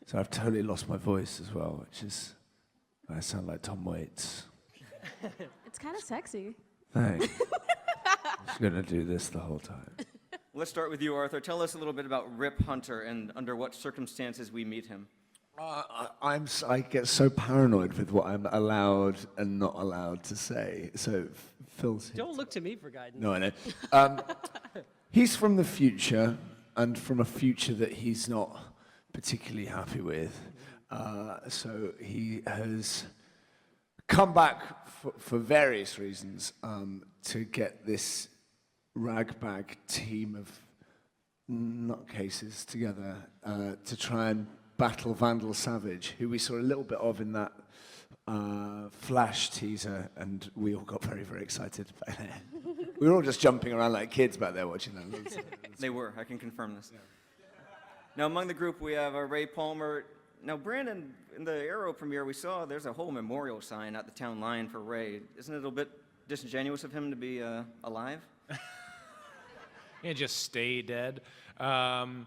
So I've totally lost my voice as well, which is, I sound like Tom Waits. It's kind of sexy. Thanks. I'm just gonna do this the whole time. Let's start with you, Arthur. Tell us a little bit about Rip Hunter and under what circumstances we meet him. I get so paranoid with what I'm allowed and not allowed to say. So Phil's here. Don't look to me for guidance. No, I know. He's from the future, and from a future that he's not particularly happy with. So he has come back for various reasons to get this ragbag team of nutcases together to try and battle Vandal Savage, who we saw a little bit of in that Flash teaser, and we all got very, very excited. We were all just jumping around like kids back there watching that. They were, I can confirm this. Yeah. Now, among the group, we have Ray Palmer. Now, Brandon, in the Arrow premiere we saw, there's a whole memorial sign at the town line for Ray. Isn't it a little bit disingenuous of him to be alive? Yeah, just stay dead. Well,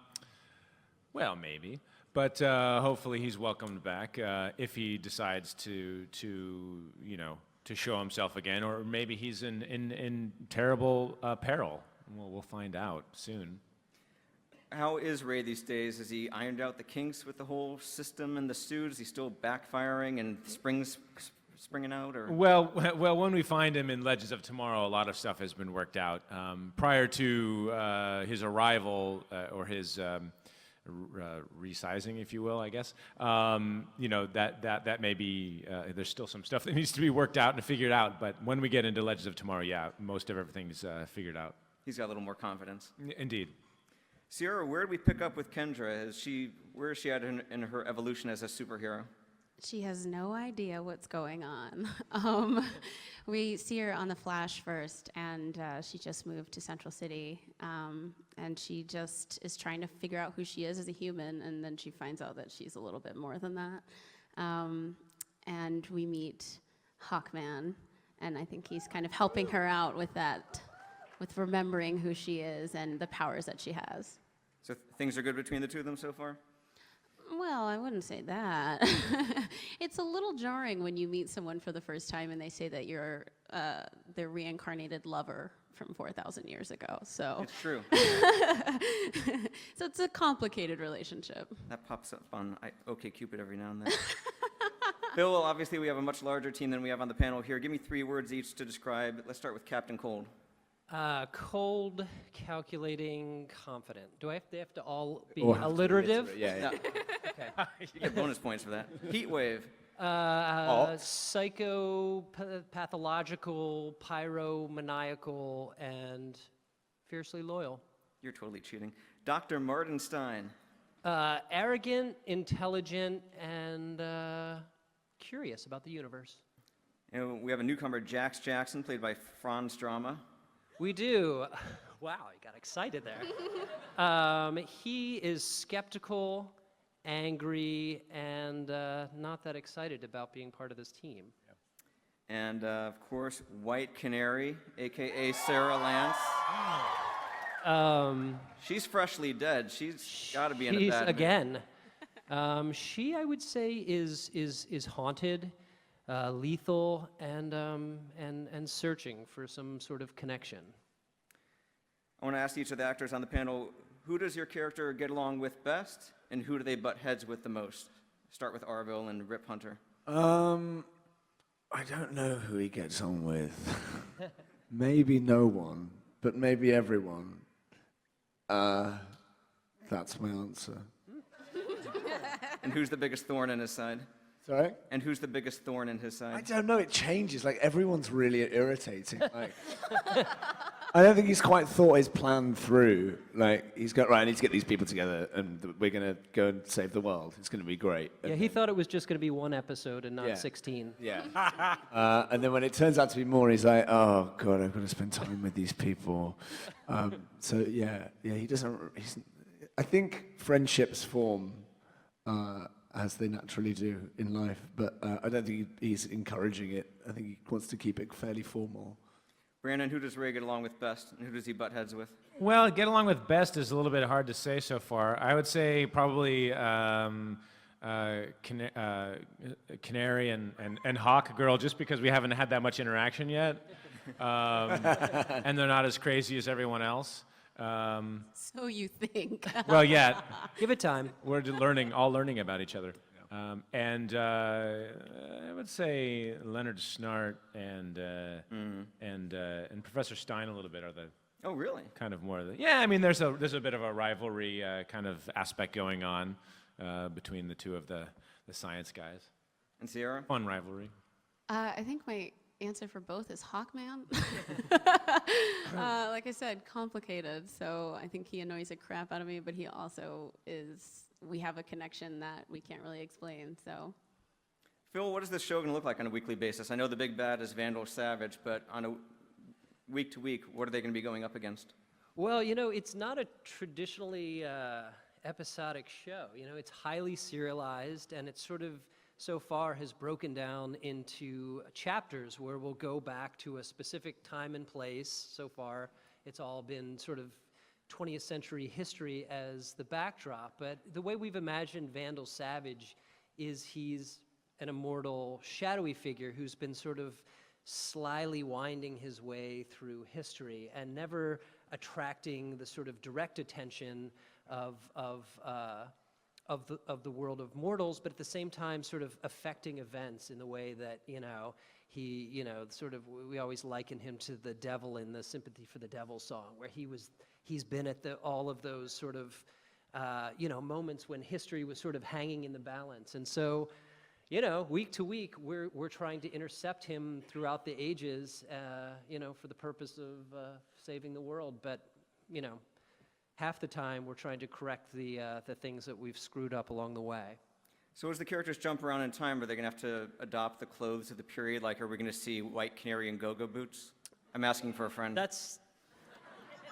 maybe. But hopefully he's welcomed back if he decides to show himself again, or maybe he's in terrible peril. We'll find out soon. How is Ray these days? Has he ironed out the kinks with the whole system and the suit? Is he still backfiring and springing out? Or? Well, when we find him in Legends of Tomorrow, a lot of stuff has been worked out. Prior to his arrival, or his resizing, if you will, I guess, that may be, there's still some stuff that needs to be worked out and figured out, but when we get into Legends of Tomorrow, yeah, most of everything's figured out. He's got a little more confidence. Indeed. Sierra, where did we pick up with Kendra? Where is she at in her evolution as a superhero? She has no idea what's going on. We see her on The Flash first, and she just moved to Central City, and she just is trying to figure out who she is as a human, and then she finds out that she's a little bit more than that. And we meet Hawkman, and I think he's kind of helping her out with that, with remembering who she is and the powers that she has. So things are good between the two of them so far? Well, I wouldn't say that. It's a little jarring when you meet someone for the first time and they say that you're their reincarnated lover from 4,000 years ago. So it's true. So it's a complicated relationship. That pops up on OkCupid every now and then. Phil, obviously we have a much larger team than we have on the panel here. Give me 3 words each to describe. Let's start with Captain Cold. Cold, calculating, confident. Do they have to all be alliterative? Yeah. Okay. You get bonus points for that. Heat Wave. Psychopathological, pyromaniacal, and fiercely loyal. You're totally cheating. Dr. Martin Stein. Arrogant, intelligent, and curious about the universe. And we have a newcomer, Jax Jackson, played by Franz Drama. We do. Wow, you got excited there. He is skeptical, angry, and not that excited about being part of this team. And, of course, White Canary, a.k.a. Sarah Lance. She's freshly dead. She's got to be in a bad mood. Again. She, I would say, is haunted, lethal, and searching for some sort of connection. I want to ask each of the actors on the panel, who does your character get along with best, and who do they butt heads with the most? Start with Arville and Rip Hunter. I don't know who he gets on with. Maybe no one, but maybe everyone. That's my answer. And who's the biggest thorn in his side? Sorry? And who's the biggest thorn in his side? I don't know, it changes. Like, everyone's really irritating. Like, I don't think he's quite thought his plan through. Like, he's got, right, I need to get these people together, and we're going to go and save the world. It's going to be great. Yeah, he thought it was just going to be 1 episode and not 16. Yeah. And then when it turns out to be more, he's like, oh, God, I've got to spend time with these people. Yeah, he doesn't, I think friendships form as they naturally do in life, but I don't think he's encouraging it. I think he wants to keep it fairly formal. Brandon, who does Ray get along with best, and who does he butt heads with? Well, get along with best is a little bit hard to say so far. I would say probably Canary and Hawk Girl just because we haven't had that much interaction yet. And they're not as crazy as everyone else. So you think. Well, yet. Give it time. We're all learning about each other. And I would say Leonard Snart and Professor Stein a little bit are the Oh, really? kind of more. Yeah, I mean, there's a bit of a rivalry kind of aspect going on between the two of the science guys. And Sierra? Fun rivalry. I think my answer for both is Hawkman. Like I said, complicated. So I think he annoys the crap out of me, but he also is. We have a connection that we can't really explain. So. Phil, what is this show going to look like on a weekly basis? I know the big bad is Vandal Savage, but on a week to week, what are they going to be going up against? Well, you know, it's not a traditionally episodic show. You know, it's highly serialized, and it's sort of so far has broken down into chapters where we'll go back to a specific time and place. So far, it's all been sort of 20th century history as the backdrop. But the way we've imagined Vandal Savage is he's an immortal, shadowy figure who's been sort of slyly winding his way through history and never attracting the sort of direct attention of the world of mortals, but at the same time sort of affecting events in the way that, you know, he, you know, sort of, we always liken him to the devil in the Sympathy for the Devil song, where he's been at all of those sort of, you know, moments when history was sort of hanging in the balance. And so, you know, week to week, we're trying to intercept him throughout the ages, you know, for the purpose of saving the world. But, you know, half the time we're trying to correct the things that we've screwed up along the way. So as the characters jump around in time, are they going to have to adopt the clothes of the period? Like, are we going to see White Canary and go-go boots? I'm asking for a friend. That's,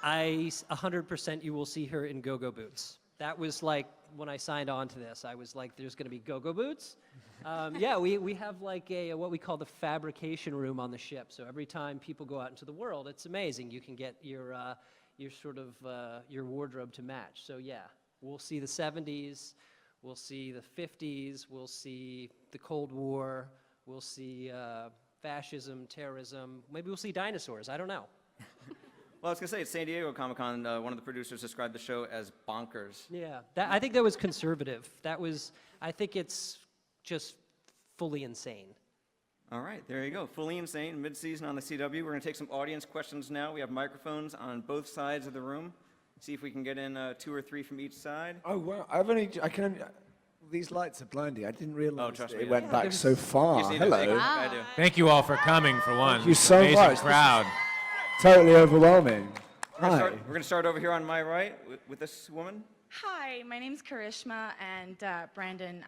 100% you will see her in go-go boots. That was like, when I signed on to this, I was like, there's going to be go-go boots? Yeah, we have like what we call the fabrication room on the ship. So every time people go out into the world, it's amazing. You can get your sort of, your wardrobe to match. So yeah, we'll see the 70s, we'll see the 50s, we'll see the Cold War, we'll see fascism, terrorism, maybe we'll see dinosaurs, I don't know. Well, I was going to say, at San Diego Comic-Con, one of the producers described the show as bonkers. Yeah, I think that was conservative. I think it's just fully insane. All right, there you go. Fully Insane, mid-season on the CW. We're going to take some audience questions now. We have microphones on both sides of the room. See if we can get in 2 or 3 from each side. Oh, wow. These lights are blinding. I didn't realize trust that me, it yeah. went back so far. You see the thing? Hello. I do. Thank you all for coming, for one. Thank you so Amazing much. crowd. Totally overwhelming. We're Hi. going to start over here on my right with this woman. Hi, my name's Karishma, and Brandon,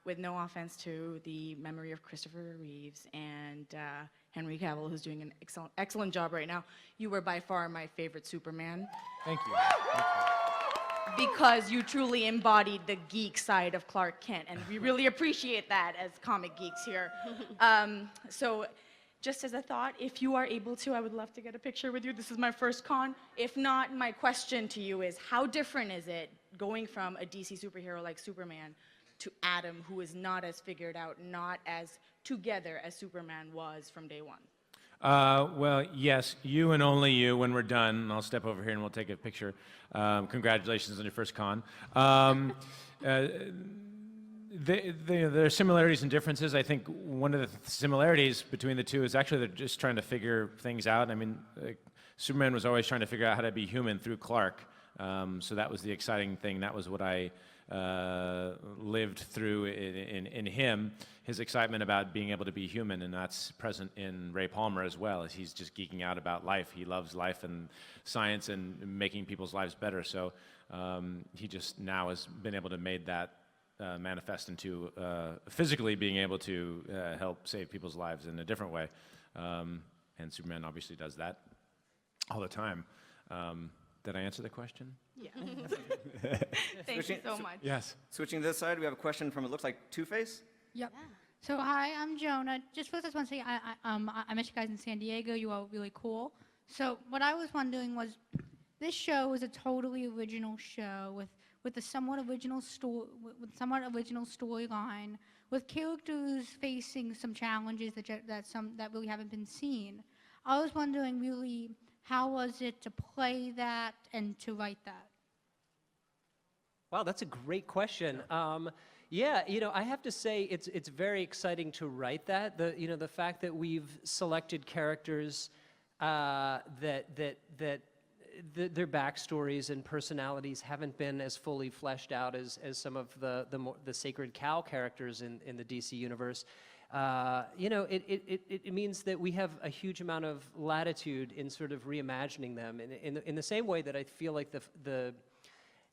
with no offense to the memory of Christopher Reeves and Henry Cavill, who's doing an excellent job right now, you were by far my favorite Superman. Thank you. Because you truly embodied the geek side of Clark Kent, and we really appreciate that as comic geeks here. So, just as a thought, if you are able to, I would love to get a picture with you. This is my first con. If not, my question to you is, how different is it going from a DC superhero like Superman to Adam, who is not as figured out, not as together as Superman was from day one? Well, yes, you and only you when we're done. And I'll step over here and we'll take a picture. Congratulations on your first con. There are similarities and differences. I think one of the similarities between the two is actually they're just trying to figure things out. I mean, Superman was always trying to figure out how to be human through Clark. So that was the exciting thing. That was what I lived through in him, his excitement about being able to be human, and that's present in Ray Palmer as well. As he's just geeking out about life. He loves life and science and making people's lives better. So he just now has been able to make that manifest into physically being able to help save people's lives in a different way. And Superman obviously does that all the time. Did I answer the question? Yeah. Thank you so much. Yes. Switching to this side, we have a question from, it looks like Two-Face. Yep. So hi, I'm Jonah. Just first, I just want to say I met you guys in San Diego. You all really cool. So what I was wondering was, this show is a totally original show with a somewhat original storyline, with characters facing some challenges that really haven't been seen. I was wondering really, how was it to play that and to write that? Wow, that's a great question. Yeah, I have to say it's very exciting to write that. The fact that we've selected characters that their backstories and personalities haven't been as fully fleshed out as some of the Sacred Cow characters in the DC universe. It means that we have a huge amount of latitude in sort of reimagining them in the same way that I feel like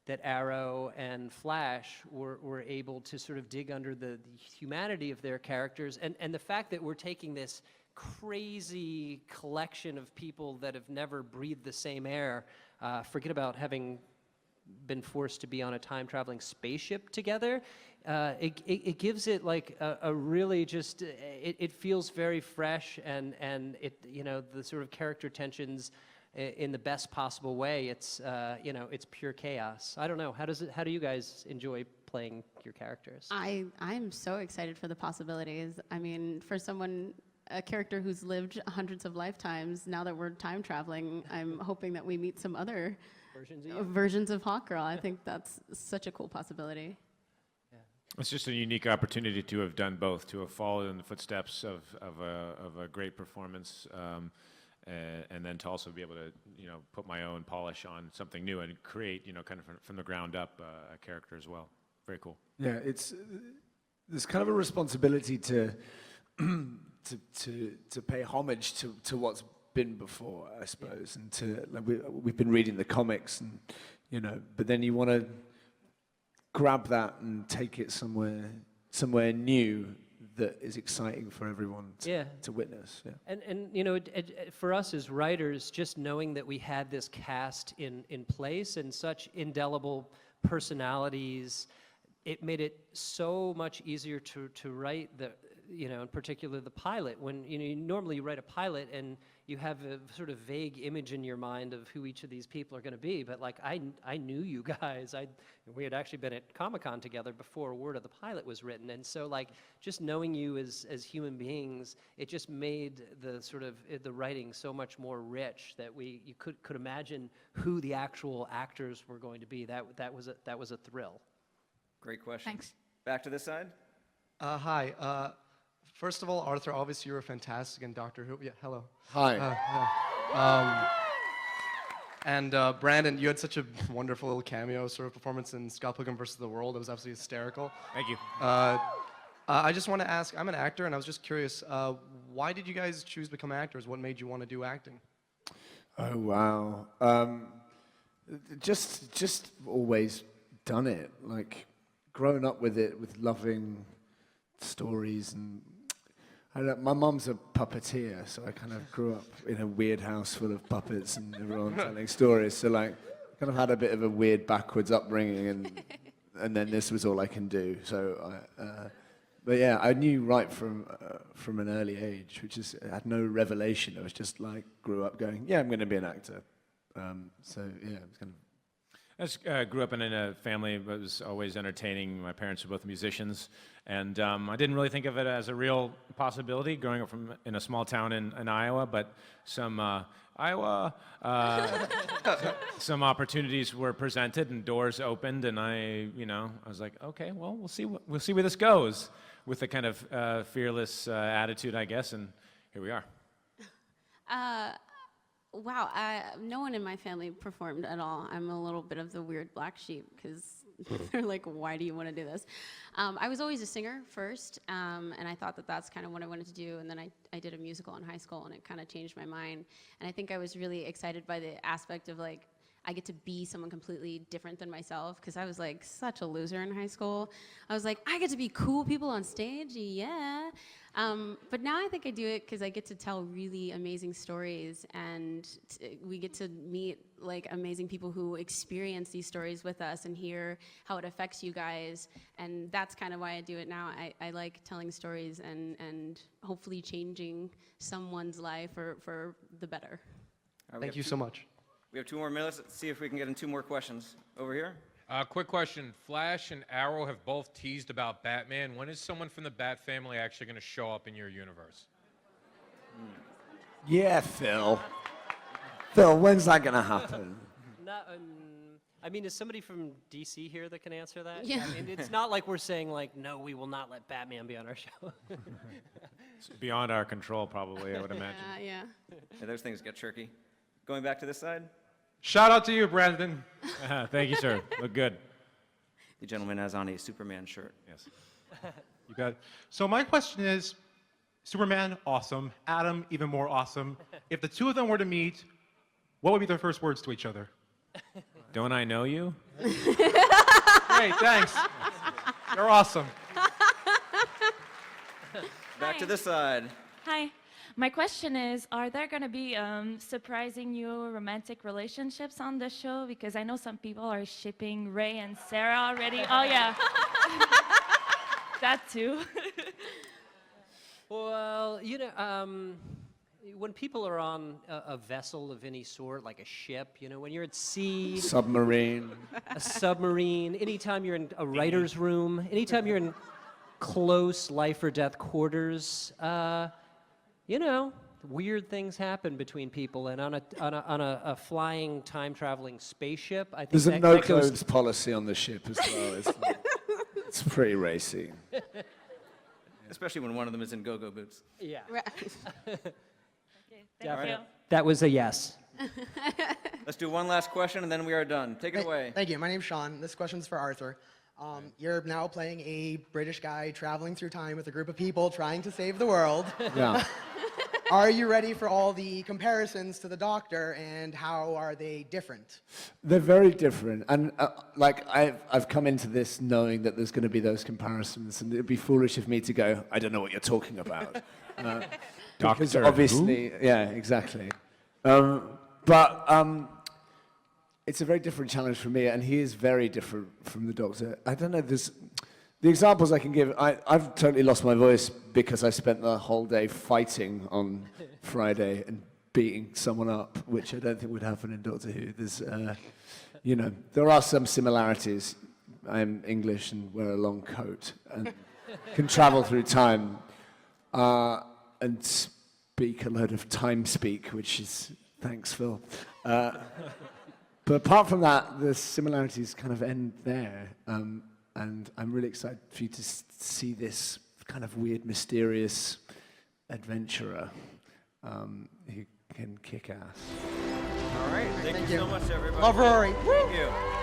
that Arrow and Flash were able to sort of dig under the humanity of their characters, and the fact that we're taking this crazy collection of people that have never breathed the same air, forget about having been forced to be on a time-traveling spaceship together, it gives it like a really just, it feels very fresh, and it, the sort of character tensions in the best possible way. It's it's pure chaos. I don't know. How do you guys enjoy playing your characters? I'm so excited for the possibilities. I mean, for a character who's lived hundreds of lifetimes, now that we're time traveling, I'm hoping that we meet some other versions of Hawkgirl. I think that's such a cool possibility. It's just a unique opportunity to have done both, to have followed in the footsteps of a great performance, and then to also be able to put my own polish on something new and create kind of from the ground up a character as well. Very cool. Yeah, there's kind of a responsibility to pay homage to what's been before, I suppose, and to we've been reading the comics, and but then you want to grab that and take it somewhere new that is exciting for everyone to witness. Yeah. And for us as writers, just knowing that we had this cast in place and such indelible personalities, it made it so much easier to write in particular the pilot. When you normally write a pilot and you have a sort of vague image in your mind of who each of these people are going to be, but like I knew you guys. We had actually been at Comic-Con together before a word of the pilot was written, and so like just knowing you as human beings, it just made the sort of the writing so much more rich that you could imagine who the actual actors were going to be. That was a thrill. Great question. Thanks. Back to this side. Hi. First of all, Arthur, obviously you were fantastic in Doctor Who. Yeah, hello. Hi. And Brandon, you had such a wonderful little cameo sort of performance in Scott Pilgrim vs. the World. It was absolutely hysterical. Thank you. I just want to ask, I'm an actor, and I was just curious, why did you guys choose to become actors? What made you want to do acting? Oh wow. Just always done it. Like grown up with it, with loving stories, and my mum's a puppeteer, so I kind of grew up in a weird house full of puppets and everyone telling stories. So like, kind of had a bit of a weird backwards upbringing, and then this was all I can do. So, but yeah, I knew right from an early age, I had no revelation. I was just like grew up going, yeah, I'm going to be an actor. So yeah, it was kind of. I just grew up in a family that was always entertaining. My parents were both musicians, and I didn't really think of it as a real possibility growing up in a small town in Iowa, but some some opportunities were presented and doors opened, and I was like, okay, well, we'll see where this goes, with a kind of fearless attitude, I guess, and here we are. Wow, no one in my family performed at all. I'm a little bit of the weird black sheep because they're like, why do you want to do this? I was always a singer first, and I thought that that's kind of what I wanted to do. And then I did a musical in high school, and it kind of changed my mind. And I think I was really excited by the aspect of like, I get to be someone completely different than myself, because I was like such a loser in high school. I was like, I get to be cool people on stage, yeah. But now I think I do it because I get to tell really amazing stories, and we get to meet like amazing people who experience these stories with us and hear how it affects you guys. And that's kind of why I do it now. I like telling stories and hopefully changing someone's life for the better. All right, Thank you so much. We have 2 more minutes. Let's see if we can get in 2 more questions. Over here. Quick question. Flash and Arrow have both teased about Batman. When is someone from the Bat family actually going to show up in your universe? Yeah, Phil. Phil, when's that gonna happen? I mean, is somebody from DC here that can answer that? Yeah. I mean, it's not like we're saying like, no, we will not let Batman be on our show. It's beyond our control, probably, I would imagine. Yeah. Yeah, those things get tricky. Going back to this side, Shout out to you, Brandon. Thank you, sir. Look good. the gentleman has on a Superman shirt. Yes. You got it. So my question is, Superman, awesome. Adam, even more awesome. If the two of them were to meet, what would be their first words to each other? Don't I know you? Great, thanks. You're awesome. Back to this side. Hi. My question is, are there going to be surprising new romantic relationships on the show? Because I know some people are shipping Ray and Sarah already. Oh, yeah. That too. Well, you know, when people are on a vessel of any sort, like a ship, you know, when you're at sea, Submarine. a submarine, anytime you're in a writer's room, anytime you're in close life or death quarters, you know, weird things happen between people. And on a flying, time-traveling spaceship, I think There's a that no goes. clothes policy on the ship as well. It's pretty racy. Especially when one of them is in go-go boots. Yeah, Okay, thank All right. you. that was a yes. Let's do one last question, and then we are done. Take it away. Thank you. My name's Sean. This question's for Arthur. You're now playing a British guy traveling through time with a group of people trying to save the world. Yeah. Are you ready for all the comparisons to the Doctor, and how are they different? They're very different, and like I've come into this knowing that there's going to be those comparisons, and it'd be foolish of me to go, I don't know what you're talking about. Because Doctor obviously, yeah, exactly. It's a very different challenge for me, and he is very different from the Doctor. I don't know. The examples I can give. I've totally lost my voice because I spent the whole day fighting on Friday and beating someone up, which I don't think would happen in Doctor Who. There's, you know, there are some similarities. I'm English and wear a long coat and can travel through time and speak a load of time speak, which is thanks, Phil. But apart from that, the similarities kind of end there. And I'm really excited for you to see this kind of weird, mysterious adventurer who can kick ass. All right. Thank you so much, everybody. Love Rory. Thank you.